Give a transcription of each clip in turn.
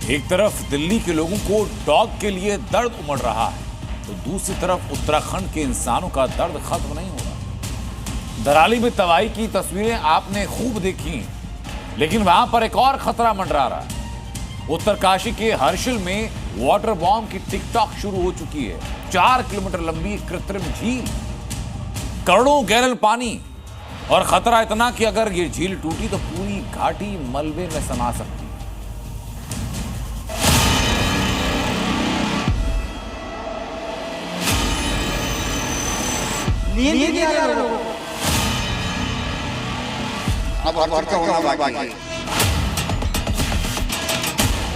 एक तरफ दिल्ली के लोगों को डॉग के लिए दर्द उमड़ रहा है, तो दूसरी तरफ उत्तराखंड के इंसानों का दर्द खत्म नहीं हो रहा। दराली में तबाही की तस्वीरें आपने खूब देखी, लेकिन वहां पर एक और खतरा मंडरा रहा है। उत्तरकाशी के हर्षिल में वाटर बॉम्ब की टिकटॉक शुरू हो चुकी है। 4 किलोमीटर लंबी कृत्रिम झील, करोड़ों गैलन पानी, और खतरा इतना कि अगर ये झील टूटी तो पूरी घाटी मलबे में समा सकती है। नींद नहीं आ रहा लोगों को। अब हर होना बाकी है।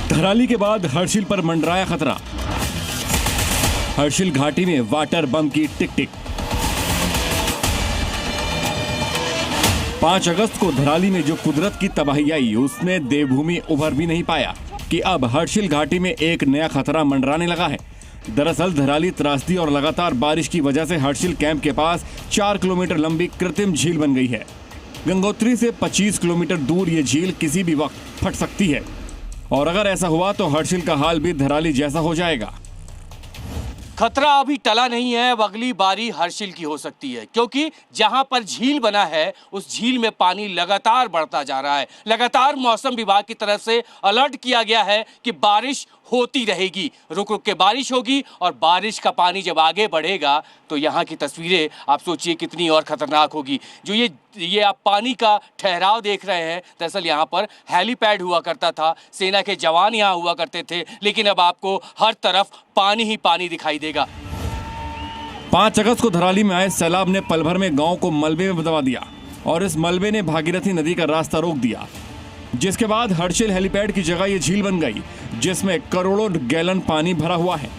धराली के बाद हर्षिल पर मंडराया खतरा। हर्षिल घाटी में वाटर बम की टिक टिक। 5 अगस्त को धराली में जो कुदरत की तबाही आई, उसमें देवभूमि उभर भी नहीं पाया कि अब हर्षिल घाटी में एक नया खतरा मंडराने लगा है। दरअसल धराली त्रासदी और लगातार बारिश की वजह से हर्षिल कैंप के पास 4 किलोमीटर लंबी कृत्रिम झील बन गई है। गंगोत्री से 25 किलोमीटर दूर ये झील किसी भी वक्त फट सकती है, और अगर ऐसा हुआ तो हर्षिल का हाल भी धराली जैसा हो जाएगा। खतरा अभी टला नहीं है, अब अगली बारी हर्षिल की हो सकती है, क्योंकि जहां पर झील बना है उस झील में पानी लगातार बढ़ता जा रहा है। लगातार मौसम विभाग की तरफ से अलर्ट किया गया है कि बारिश होती रहेगी, रुक रुक के बारिश होगी, और बारिश का पानी जब आगे बढ़ेगा तो यहाँ की तस्वीरें आप सोचिए कितनी और खतरनाक होगी। जो ये आप पानी का ठहराव देख रहे हैं, दरअसल यहाँ पर हेलीपैड हुआ करता था, सेना के जवान यहाँ हुआ करते थे, लेकिन अब आपको हर तरफ पानी ही पानी दिखाई देगा। 5 अगस्त को धराली में आए सैलाब ने पल भर में गांव को मलबे में दबा दिया, और इस मलबे ने भागीरथी नदी का रास्ता रोक दिया, जिसके बाद हर्षिल हेलीपैड की जगह ये झील बन गई, जिसमें करोड़ों गैलन पानी भरा हुआ है।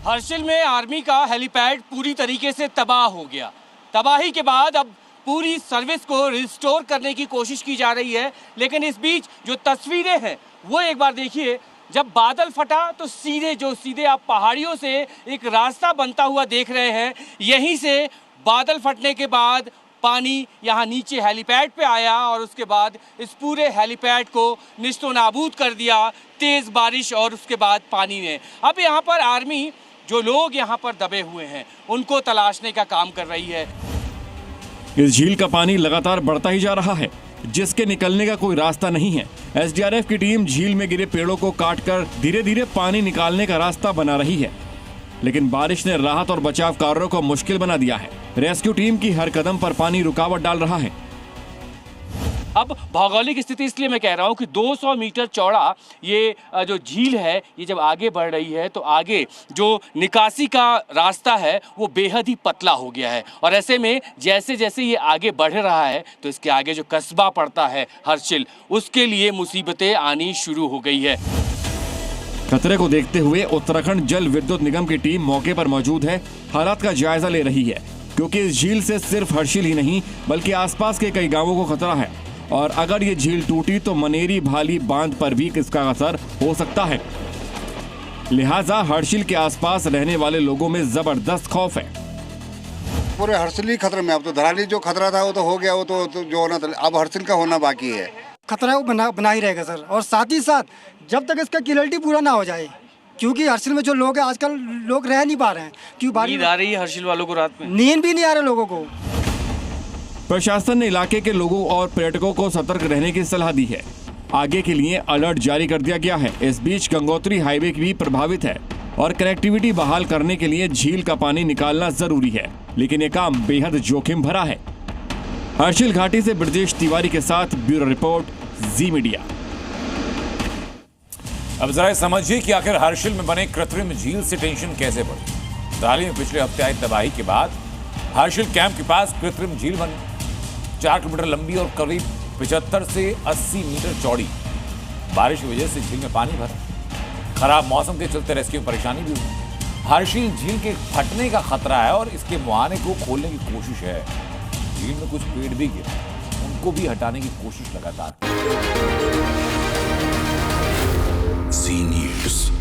हर्षिल में आर्मी का हेलीपैड पूरी तरीके से तबाह हो गया। तबाही के बाद अब पूरी सर्विस को रिस्टोर करने की कोशिश की जा रही है, लेकिन इस बीच जो तस्वीरें हैं वो एक बार देखिए। जब बादल फटा तो सीधे आप पहाड़ियों से एक रास्ता बनता हुआ देख रहे हैं। यहीं से बादल फटने के बाद पानी यहाँ नीचे हेलीपैड पे आया, और उसके बाद इस पूरे हेलीपैड को निस्तो नाबूद कर दिया तेज बारिश और उसके बाद पानी ने। अब यहाँ पर आर्मी जो लोग यहाँ पर दबे हुए हैं उनको तलाशने का काम कर रही है। इस झील का पानी लगातार बढ़ता ही जा रहा है, जिसके निकलने का कोई रास्ता नहीं है। एसडीआरएफ की टीम झील में गिरे पेड़ों को काटकर धीरे धीरे पानी निकालने का रास्ता बना रही है, लेकिन बारिश ने राहत और बचाव कार्यों को मुश्किल बना दिया है। रेस्क्यू टीम की हर कदम पर पानी रुकावट डाल रहा है। अब भौगोलिक स्थिति इसलिए मैं कह रहा हूँ कि 200 मीटर चौड़ा ये जो झील है, ये जब आगे बढ़ रही है तो आगे जो निकासी का रास्ता है वो बेहद ही पतला हो गया है, और ऐसे में जैसे जैसे ये आगे बढ़ रहा है तो इसके आगे जो कस्बा पड़ता है हर्षिल, उसके लिए मुसीबतें आनी शुरू हो गई है। खतरे को देखते हुए उत्तराखंड जल विद्युत निगम की टीम मौके पर मौजूद है, हालात का जायजा ले रही है, क्योंकि इस झील से सिर्फ हर्षिल ही नहीं बल्कि आसपास के कई गांवों को खतरा है, और अगर ये झील टूटी तो मनेरी भाली बांध पर भी इसका असर हो सकता है। लिहाजा हर्षिल के आसपास रहने वाले लोगों में जबरदस्त खौफ है। पूरे हर्षिल ही खतरे में। अब तो धराली जो खतरा था वो तो हो गया, वो तो जो होना था, अब हर्षिल का होना बाकी है। खतरा वो बना ही रहेगा सर, और साथ ही साथ जब तक इसका क्लियरिटी पूरा ना हो जाए, क्योंकि हर्षिल में जो लोग हैं आजकल लोग रह नहीं पा रहे हैं, क्योंकि नींद आ रही है हर्षिल वालों को, रात में नींद भी नहीं आ रहा लोगों को। प्रशासन ने इलाके के लोगों और पर्यटकों को सतर्क रहने की सलाह दी है। आगे के लिए अलर्ट जारी कर दिया गया है। इस बीच गंगोत्री हाईवे भी प्रभावित है, और कनेक्टिविटी बहाल करने के लिए झील का पानी निकालना जरूरी है, लेकिन ये काम बेहद जोखिम भरा है। हर्षिल घाटी से ब्रजेश तिवारी के साथ ब्यूरो रिपोर्ट, जी मीडिया। अब जरा समझिए कि आखिर हर्षिल में बने कृत्रिम झील से टेंशन कैसे बढ़ी। धराली में पिछले हफ्ते आई तबाही के बाद हर्षिल कैंप के पास कृत्रिम झील बनी, 4 किलोमीटर लंबी और करीब 75 से 80 मीटर चौड़ी। बारिश की वजह से झील में पानी भरा। खराब मौसम के चलते रेस्क्यू में परेशानी भी हुई। हर्षिल झील के फटने का खतरा है और इसके मुहाने को खोलने की कोशिश है। झील में कुछ पेड़ भी गिरे, उनको भी हटाने की कोशिश लगातार। सी न्यूज़।